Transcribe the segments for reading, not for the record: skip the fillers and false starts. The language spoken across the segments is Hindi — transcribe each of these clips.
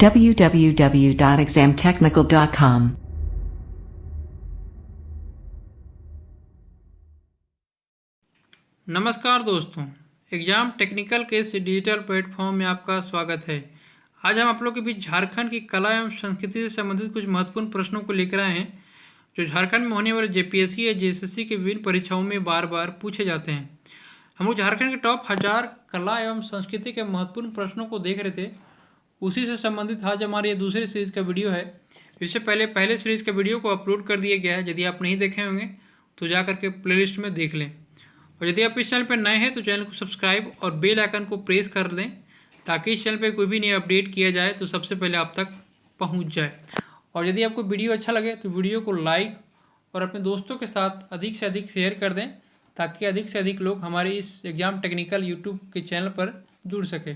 www.examtechnical.com नमस्कार दोस्तों, एग्ज़ाम टेक्निकल के इस डिजिटल प्लेटफॉर्म में आपका स्वागत है। आज हम आप लोग के बीच झारखंड की कला एवं संस्कृति से संबंधित कुछ महत्वपूर्ण प्रश्नों को लेकर आए हैं जो झारखंड में होने वाले जेपीएससी या जेएसएससी की विभिन्न परीक्षाओं में बार बार पूछे जाते हैं। हम लोग झारखंड के टॉप 1000 कला एवं संस्कृति के महत्वपूर्ण प्रश्नों को देख रहे थे। उसी से संबंधित आज हमारे ये दूसरे सीरीज़ का वीडियो है। इससे पहले सीरीज़ का वीडियो को अपलोड कर दिया गया है। यदि आप नहीं देखे होंगे तो जा करके प्लेलिस्ट में देख लें। और यदि आप इस चैनल पर नए हैं तो चैनल को सब्सक्राइब और बेल आइकन को प्रेस कर दें ताकि इस चैनल पर कोई भी नया अपडेट किया जाए तो सबसे पहले आप तक पहुंच जाए। और यदि आपको वीडियो अच्छा लगे तो वीडियो को लाइक और अपने दोस्तों के साथ अधिक से अधिक शेयर कर दें ताकि अधिक से अधिक लोग हमारे इस एग्ज़ाम टेक्निकल यूट्यूब के चैनल पर जुड़ सके।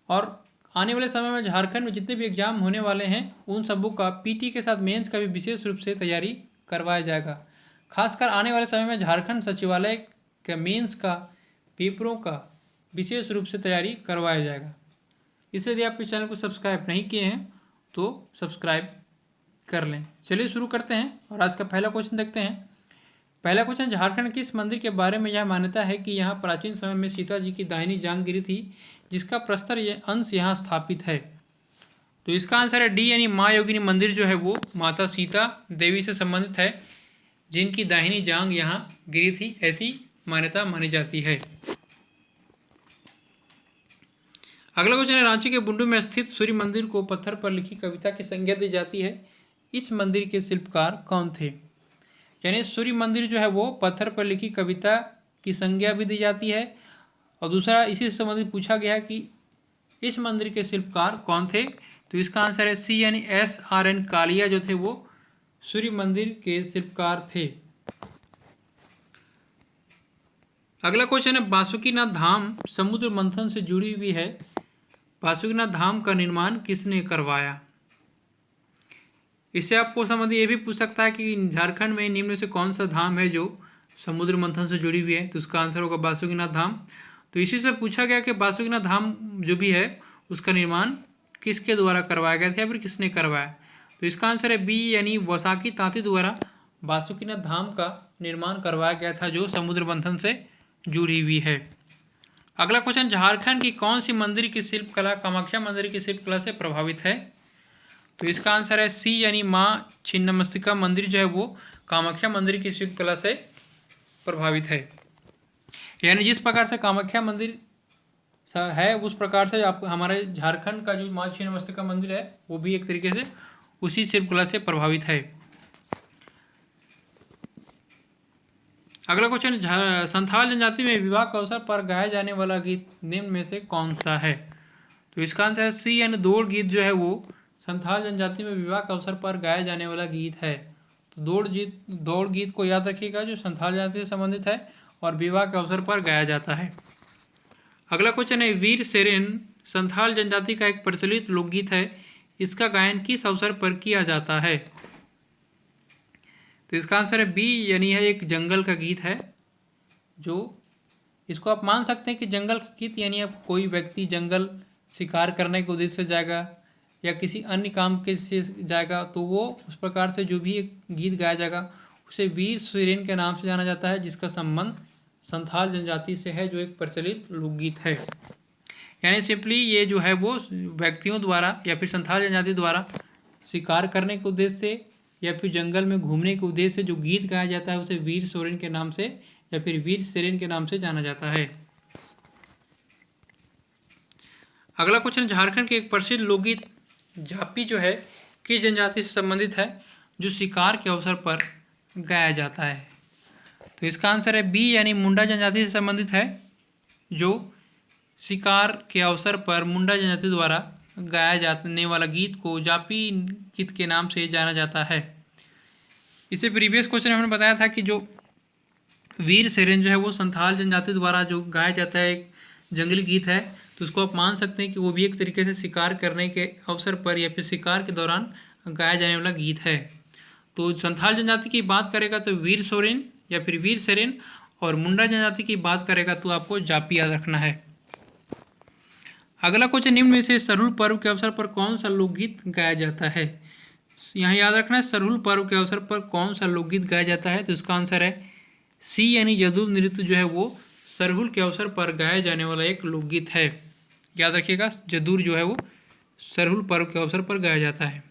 और आने वाले समय में झारखंड में जितने भी एग्ज़ाम होने वाले हैं उन सबों का पीटी के साथ मेंस का भी विशेष रूप से तैयारी करवाया जाएगा। खासकर आने वाले समय में झारखंड सचिवालय के मेंस का पेपरों का विशेष रूप से तैयारी करवाया जाएगा। इसलिए यदि आप इस चैनल को सब्सक्राइब नहीं किए हैं तो सब्सक्राइब कर लें। चलिए शुरू करते हैं और आज का पहला क्वेश्चन देखते हैं। पहला क्वेश्चन, झारखंड किस मंदिर के बारे में यह मान्यता है कि यहाँ प्राचीन समय में सीता जी की दाहिनी जांघ गिरी थी जिसका प्रस्तर अंश यहाँ स्थापित है? तो इसका आंसर है डी, यानी माँ योगिनी मंदिर जो है वो माता सीता देवी से संबंधित है जिनकी दाहिनी जांघ यहाँ गिरी थी, ऐसी मान्यता मानी जाती है। अगला क्वेश्चन है, रांची के बुंडू में स्थित सूर्य मंदिर को पत्थर पर लिखी कविता की संज्ञा दी जाती है। इस मंदिर के शिल्पकार कौन थे? यानी सूर्य मंदिर जो है वो पत्थर पर लिखी कविता की संज्ञा भी दी जाती है। और दूसरा इसी से संबंधित पूछा गया है कि इस मंदिर के शिल्पकार कौन थे? तो इसका आंसर है सी, यानी SRN कालिया जो थे वो सूर्य मंदिर के शिल्पकार थे। अगला क्वेश्चन है, बासुकीनाथ धाम समुद्र मंथन से जुड़ी हुई है। बासुकीनाथ धाम का निर्माण किसने करवाया? इससे आपको संबंधित ये भी पूछ सकता है कि झारखंड में निम्न में से कौन सा धाम है जो समुद्र मंथन से जुड़ी हुई है? तो उसका आंसर होगा बासुकीनाथ धाम। तो इसी से पूछा गया कि बासुकीनाथ धाम जो भी है उसका निर्माण किसके द्वारा करवाया गया था या फिर किसने करवाया? तो इसका आंसर है बी, यानी वसाकी तांती द्वारा बासुकीनाथ धाम का निर्माण करवाया गया था जो समुद्र मंथन से जुड़ी हुई है। अगला क्वेश्चन, झारखंड की कौन सी मंदिर की शिल्पकला कामाख्या मंदिर की शिल्पकला से प्रभावित है? तो इसका आंसर है सी, यानी माँ छिन्नमस्तिका मंदिर जो है वो कामाख्या मंदिर की शिल्पकला से प्रभावित है। यानी जिस प्रकार से कामाख्या मंदिर है उस प्रकार से आप हमारे झारखंड का जो माँ छिन्नमस्तिका मंदिर है वो भी एक तरीके से उसी शिल्पकला से प्रभावित है। अगला क्वेश्चन, संथाल जनजाति में विवाह के अवसर पर गाया जाने वाला गीत निम्न में से कौन सा है? तो इसका आंसर है सी, यानी दौड़ गीत जो है वो संथाल जनजाति में विवाह के अवसर पर गाया जाने वाला गीत है। तो दौड़ गीत को याद रखिएगा जो संथाल जनजाति से संबंधित है और विवाह के अवसर पर गाया जाता है। अगला क्वेश्चन है, वीर सेरेन संथाल जनजाति का एक प्रचलित लोकगीत है। इसका गायन किस अवसर पर किया जाता है? तो इसका आंसर है बी, यानी यह एक जंगल का गीत है। जो इसको आप मान सकते हैं कि जंगल का गीत यानी अब कोई व्यक्ति जंगल शिकार करने के उद्देश्य से जाएगा या किसी अन्य काम के से जाएगा तो वो उस प्रकार से जो भी एक गीत गाया जाएगा उसे वीर सेरेन के नाम से जाना जाता है जिसका संबंध संथाल जनजाति से है जो एक प्रचलित लोकगीत है। यानी सिंपली ये जो है वो व्यक्तियों द्वारा या फिर संथाल जनजाति द्वारा शिकार करने के उद्देश्य से या फिर जंगल में घूमने के उद्देश्य से जो गीत गाया जाता है उसे वीर सोरेन के नाम से या फिर वीर सेरेन के नाम से जाना जाता है। अगला क्वेश्चन, झारखंड के एक प्रसिद्ध लोकगीत जापी जो है किस जनजाति से संबंधित है जो शिकार के अवसर पर गाया जाता है? तो इसका आंसर है बी, यानी मुंडा जनजाति से संबंधित है जो शिकार के अवसर पर मुंडा जनजाति द्वारा गाया जाने वाला गीत को जापी गीत के नाम से जाना जाता है। इससे प्रीवियस क्वेश्चन में हमने बताया था कि जो वीर सेरेन जो है वो संथाल जनजाति द्वारा जो गाया जाता है एक जंगली गीत है तो उसको आप मान सकते हैं कि वो भी एक तरीके से शिकार करने के अवसर पर या फिर शिकार के दौरान गाया जाने वाला गीत है। तो संथाल जनजाति की बात करेगा तो वीर सोरेन या फिर वीर सेरेन, और मुंडा जनजाति की बात करेगा तो आपको जापी याद रखना है। अगला क्वेश्चन, निम्न में से सरहुल पर्व के अवसर पर कौन सा लोकगीत गाया जाता है? यहाँ याद रखना है, सरहुल पर्व के अवसर पर कौन सा लोकगीत गाया जाता है, तो इसका आंसर है सी, यानी जदुर नृत्य जो है वो सरहुल के अवसर पर गाया जाने वाला एक लोकगीत है। याद रखिएगा, जदुर जो है वो सरहुल पर्व के अवसर पर गाया जाता है।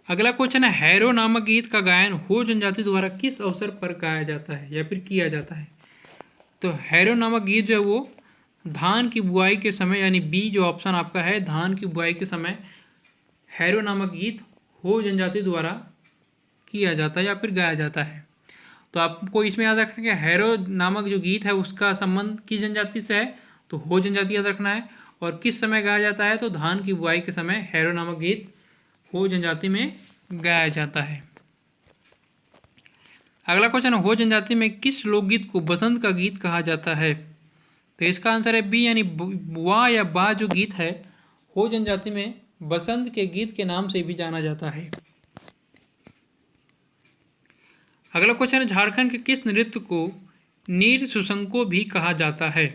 अगला क्वेश्चन है, हैरो नामक गीत का गायन हो जनजाति द्वारा किस अवसर पर गाया जाता है या फिर किया जाता है? तो हैरो नामक गीत जो है वो धान की बुआई के समय, यानी बी जो ऑप्शन आपका है, धान की बुआई के समय हैरो नामक गीत हो जनजाति द्वारा किया जाता है या फिर गाया जाता है। तो आपको इसमें याद रखना है, हैरो नामक जो गीत है उसका संबंध किस जनजाति से है, तो हो जनजाति याद रखना है। और किस समय गाया जाता है, तो धान की बुआई के समय हैरो नामक गीत हो जनजाति में गाया जाता है। अगला क्वेश्चन, हो जनजाति में किस लोकगीत को बसंत का गीत कहा जाता है? तो इसका आंसर है बी, यानी वाह या बा जो गीत है हो जनजाति में बसंत के गीत के नाम से भी जाना जाता है। अगला क्वेश्चन है, झारखंड के किस नृत्य को नीर सुशंको भी कहा जाता है?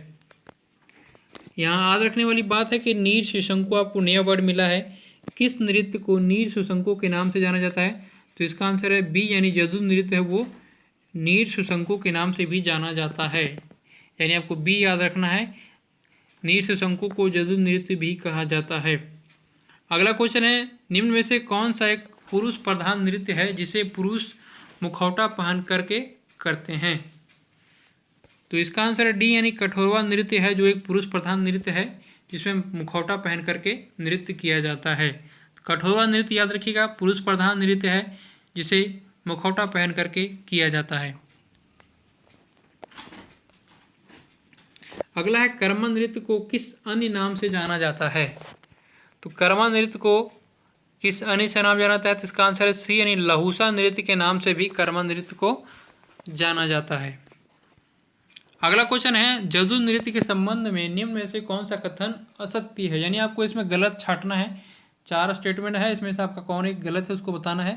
यहाँ याद रखने वाली बात है कि नीर सुशंको आपको नया वर्ड मिला है। किस नृत्य को नीर सुशंको के नाम से जाना जाता है? तो इसका आंसर है बी, यानी जदू नृत्य है वो नीर सुशंको के नाम से भी जाना जाता है। यानी आपको बी याद रखना है, नीर सुशंको को जदू नृत्य भी कहा जाता है। अगला क्वेश्चन है, निम्न में से कौन सा एक पुरुष प्रधान नृत्य है जिसे पुरुष मुखौटा पहन करके करते हैं? तो इसका आंसर है डी, यानी कठोरवा नृत्य है जो एक पुरुष प्रधान नृत्य है जिसमें मुखौटा पहन करके नृत्य किया जाता है। कठोरवा नृत्य याद रखिएगा, पुरुष प्रधान नृत्य है जिसे मुखौटा पहन करके किया जाता है। अगला है, कर्मा नृत्य को किस अन्य नाम से जाना जाता है? तो कर्मा नृत्य को किस अन्य से नाम जाना जाता है? तो इसका आंसर है सी, यानी लहूसा नृत्य के नाम से भी कर्मा नृत्य को जाना जाता है। अगला क्वेश्चन है, जदू नृत्य के संबंध में निम्न में से कौन सा कथन असत्य है? यानी आपको इसमें गलत छांटना है। 4 स्टेटमेंट है, इसमें से आपका कौन एक गलत है उसको बताना है।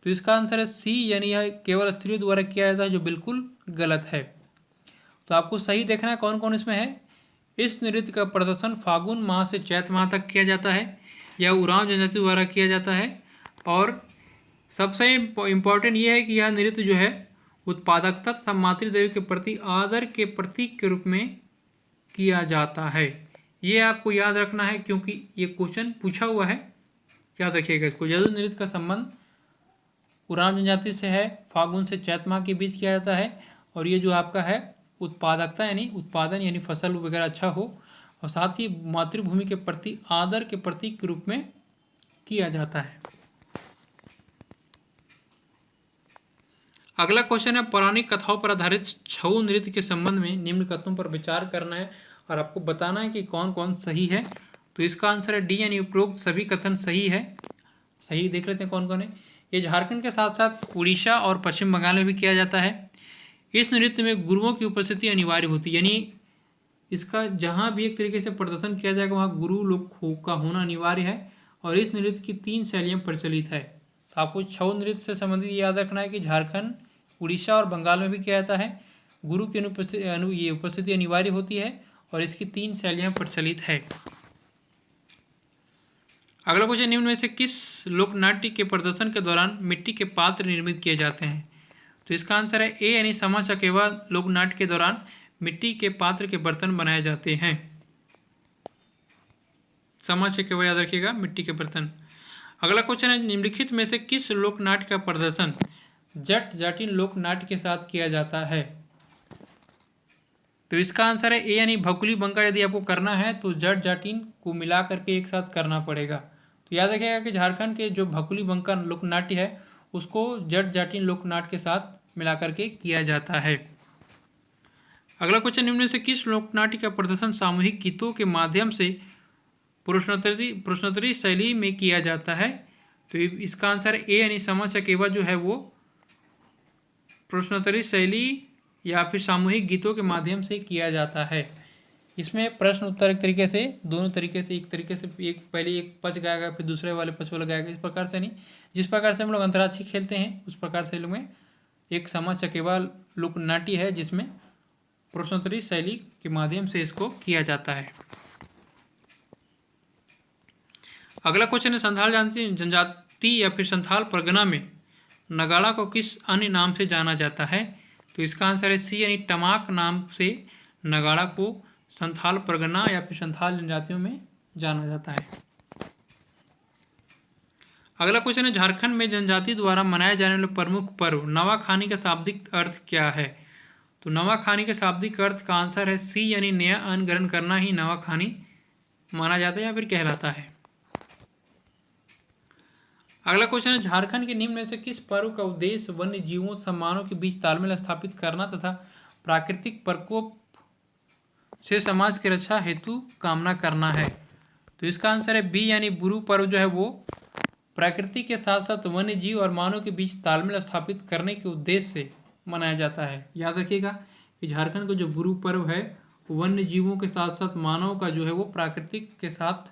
तो इसका आंसर है सी, यानी यह केवल स्त्रियों द्वारा किया जाता है, जो बिल्कुल गलत है। तो आपको सही देखना है कौन कौन इसमें है। इस नृत्य का प्रदर्शन फागुन माह से चैत माह तक किया जाता है, यह उरांव जनजाति द्वारा किया जाता है। और सबसे इम्पॉर्टेंट ये है कि यह नृत्य जो है उत्पादकता तथा मातृदेवी के प्रति आदर के प्रतीक के रूप में किया जाता है। ये आपको याद रखना है क्योंकि ये क्वेश्चन पूछा हुआ है, याद रखिएगा इसको। जदू नृत्य का संबंध उरांव जनजाति से है, फागुन से चैत माह के बीच किया जाता है। और ये जो आपका है उत्पादकता, यानी उत्पादन, यानी फसल वगैरह अच्छा हो, और साथ ही मातृभूमि के प्रति आदर के प्रतीक के रूप में किया जाता है। अगला क्वेश्चन है, पौराणिक कथाओं पर आधारित छऊ नृत्य के संबंध में निम्न कथनों पर विचार करना है और आपको बताना है कि कौन कौन सही है। तो इसका आंसर है डी, यानी उपरोक्त सभी कथन सही है। सही देख लेते हैं कौन कौन है। ये झारखंड के साथ साथ उड़ीसा और पश्चिम बंगाल में भी किया जाता है। इस नृत्य में गुरुओं की उपस्थिति अनिवार्य होती है, यानी इसका जहाँ भी एक तरीके से प्रदर्शन किया जाएगा वहाँ गुरु लोग का होना अनिवार्य है। और इस नृत्य की 3 शैलियाँ प्रचलित है। तो आपको छऊ नृत्य से संबंधित याद रखना है कि झारखंड, उड़ीसा और बंगाल में भी किया जाता है। गुरु की उपस्थिति अनिवार्य होती है और इसकी 3 शैलियाँ प्रचलित है। अगला क्वेश्चन, निम्न में से किस लोकनाट्य के प्रदर्शन के दौरान मिट्टी के पात्र निर्मित किए जाते हैं? तो इसका आंसर है ए, यानी समा चकेवा लोकनाट्य के दौरान मिट्टी के पात्र के बर्तन बनाए जाते हैं। समा चकेवा याद रखिएगा, मिट्टी के बर्तन। अगला क्वेश्चन है, निम्नलिखित में से किस लोकनाट्य का प्रदर्शन जट जाटिन लोकनाट्य के साथ किया जाता है? तो इसका आंसर है ए, यानी भकुली बंका यदि आपको करना है तो जट जाटिन को मिला करके एक साथ करना पड़ेगा। तो याद रखिएगा कि झारखंड के जो भकुली बंका लोकनाट्य है उसको जट जाटिन लोकनाट्य के साथ मिला करके किया जाता है। अगला क्वेश्चन, निम्न में से किस लोकनाट्य का प्रदर्शन सामूहिक गीतों के माध्यम से प्रश्नोत्तरी शैली में किया जाता है? तो इसका आंसर ए, यानी समा चकेवा जो है वो प्रश्नोत्तरी शैली या फिर सामूहिक गीतों के माध्यम से किया जाता है। इसमें प्रश्न उत्तर एक तरीके से दोनों तरीके से, एक तरीके से एक पहले एक पक्ष गाएगा फिर दूसरे वाले पक्ष वाला गाएगा, इस प्रकार से नहीं। जिस प्रकार से हम लोग अंतराक्षरी खेलते हैं उस प्रकार से लोग में एक समा चकेवा लोकनाट्य है जिसमें प्रश्नोत्तरी शैली के माध्यम से इसको किया जाता है। अगला क्वेश्चन है संथाल जनजाति या फिर संथाल परगना में नगाड़ा को किस अन्य नाम से जाना जाता है? तो इसका आंसर है सी यानी टमाक नाम से नगाड़ा को संथाल परगना या फिर संथाल जनजातियों में जाना जाता है। अगला क्वेश्चन है झारखंड में जनजाति द्वारा मनाए जाने वाले प्रमुख पर्व नवाखानी का शाब्दिक अर्थ क्या है? तो नवाखानी के शाब्दिक अर्थ का आंसर है सी यानी नया अन्न ग्रहण करना ही नवाखानी माना जाता है या फिर कहलाता है। अगला क्वेश्चन है झारखंड के निम्न में से किस पर्व का उद्देश्य वन्य जीवों तथा मानव के बीच तालमेल स्थापित करना तथा प्राकृतिक प्रकोप से समाज की रक्षा हेतु कामना करना है? तो इसका आंसर है बी यानी बुरू पर्व जो है वो प्रकृति के साथ साथ वन्य जीव और मानव के बीच तालमेल स्थापित करने के उद्देश्य से मनाया जाता है। याद रखिएगा कि झारखंड का जो बुरू पर्व है वन्य जीवों के साथ साथ मानव का जो है वो प्राकृतिक के साथ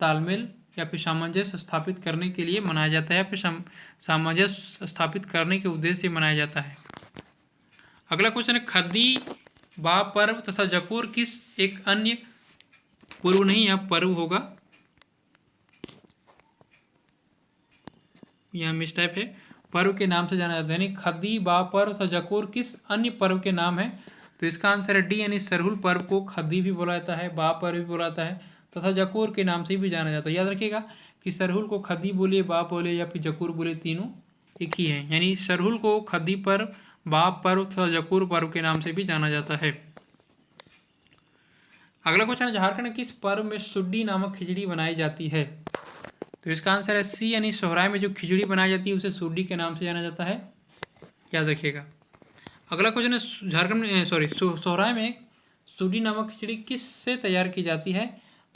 तालमेल या फिर सामंजस्य स्थापित करने के लिए मनाया जाता है या फिर सामंजस्य स्थापित करने के उद्देश्य से मनाया जाता है। अगला क्वेश्चन है खद्दी बा पर्व तथा जकोर किस एक अन्य पूर्व नहीं यहाँ पर्व होगा, यहाँ मिसटाइप है, पर्व के नाम से जाना जाता है। यानी खद्दी बा पर्व तथा जकोर किस अन्य पर्व के नाम है? तो इसका आंसर है डी यानी सरहुल पर्व को खद्दी भी बोला जाता है, बा पर्व भी बोला जाता है तथा जकोर के नाम से भी जाना जाता है। याद रखिएगा कि सरहुल को खद्दी बोले, बा बोले या फिर जकोर बोले, तीनों एक ही है। यानी सरहुल को खद्दी पर्व, बा पर्व तथा जकोर पर्व के नाम से भी जाना जाता है। अगला क्वेश्चन है झारखंड में किस पर्व में सुड्डी नामक खिचड़ी बनाई जाती है? तो इसका आंसर है सी यानी सोहराय में जो खिचड़ी बनाई जाती है उसे सुड्डी के नाम से जाना जाता है। याद रखिएगा। अगला क्वेश्चन है झारखंड में सोहराय में सुड्डी नामक खिचड़ी किससे तैयार की जाती है?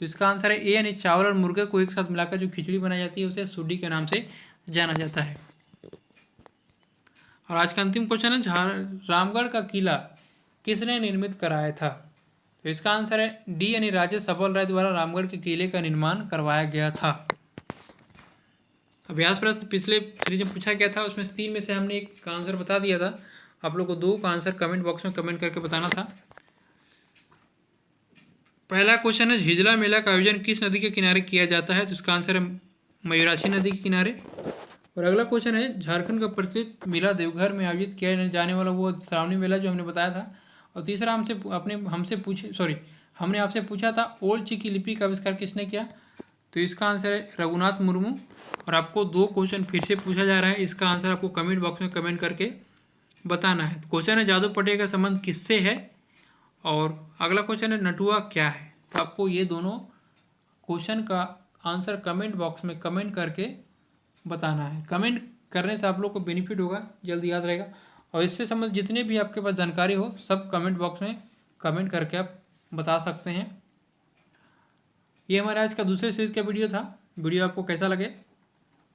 तो इसका आंसर है ए यानी चावल और मुर्गे को एक साथ मिलाकर जो खिचड़ी बनाई जाती है उसे सुड्डी के नाम से जाना जाता है। और आज का अंतिम क्वेश्चन है रामगढ़ का किला किसने निर्मित कराया था? तो इसका आंसर है डी यानी राजा सबल राय द्वारा रामगढ़ के किले का निर्माण करवाया गया था। अभ्यास प्रश्न पिछले सीरीज में पूछा गया था, उसमें 3 में से हमने एक का आंसर बता दिया था। आप लोग को 2 का आंसर कमेंट बॉक्स में कमेंट करके बताना था। पहला क्वेश्चन है हिजला मेला का आयोजन किस नदी के किनारे किया जाता है? तो इसका आंसर है मयूराक्षी नदी के किनारे। और अगला क्वेश्चन है झारखंड का प्रसिद्ध मेला देवघर में आयोजित किया जाने वाला वो श्रावणी मेला जो हमने बताया था। और तीसरा हमने आपसे पूछा था ओल्ड चिकी लिपि का आविष्कार किसने किया? तो इसका आंसर है रघुनाथ मुर्मू। और आपको 2 क्वेश्चन फिर से पूछा जा रहा है, इसका आंसर आपको कमेंट बॉक्स में कमेंट करके बताना है। क्वेश्चन है जादू पटेल का संबंध किससे है? और अगला क्वेश्चन है नटुआ क्या है? तो आपको ये दोनों क्वेश्चन का आंसर कमेंट बॉक्स में कमेंट करके बताना है। कमेंट करने से आप लोग को बेनिफिट होगा, जल्दी याद रहेगा। और इससे संबंधित जितने भी आपके पास जानकारी हो सब कमेंट बॉक्स में कमेंट करके आप बता सकते हैं। ये हमारा आज का दूसरे सीरीज का वीडियो था। वीडियो आपको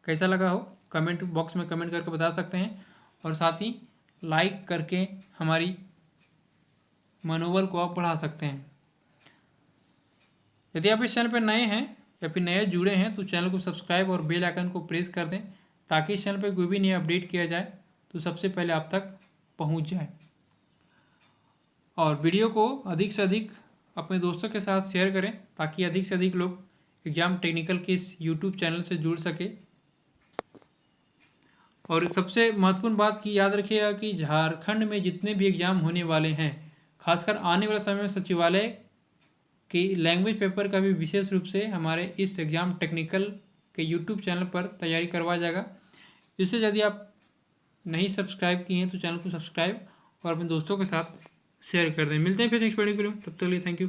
कैसा लगा हो कमेंट बॉक्स में कमेंट करके बता सकते हैं। और साथ ही लाइक करके हमारी मनोबल को आप बढ़ा सकते हैं। यदि आप इस चैनल पर नए हैं या फिर नए जुड़े हैं तो चैनल को सब्सक्राइब और बेल आइकन को प्रेस कर दें ताकि इस चैनल पर कोई भी नया अपडेट किया जाए तो सबसे पहले आप तक पहुंच जाए। और वीडियो को अधिक से अधिक अपने दोस्तों के साथ शेयर करें ताकि अधिक से अधिक लोग एग्ज़ाम टेक्निकल के इस यूट्यूब चैनल से जुड़ सके। और सबसे महत्वपूर्ण बात की याद रखिएगा कि झारखंड में जितने भी एग्ज़ाम होने वाले हैं, खासकर आने वाले समय में सचिवालय की लैंग्वेज पेपर का भी विशेष रूप से हमारे इस एग्ज़ाम टेक्निकल के यूट्यूब चैनल पर तैयारी करवाया जाएगा। इससे यदि आप नहीं सब्सक्राइब किए हैं तो चैनल को सब्सक्राइब और अपने दोस्तों के साथ शेयर कर दें। मिलते हैं फिर नेक्स्ट वीडियो के लिए, तब तक के लिए थैंक यू।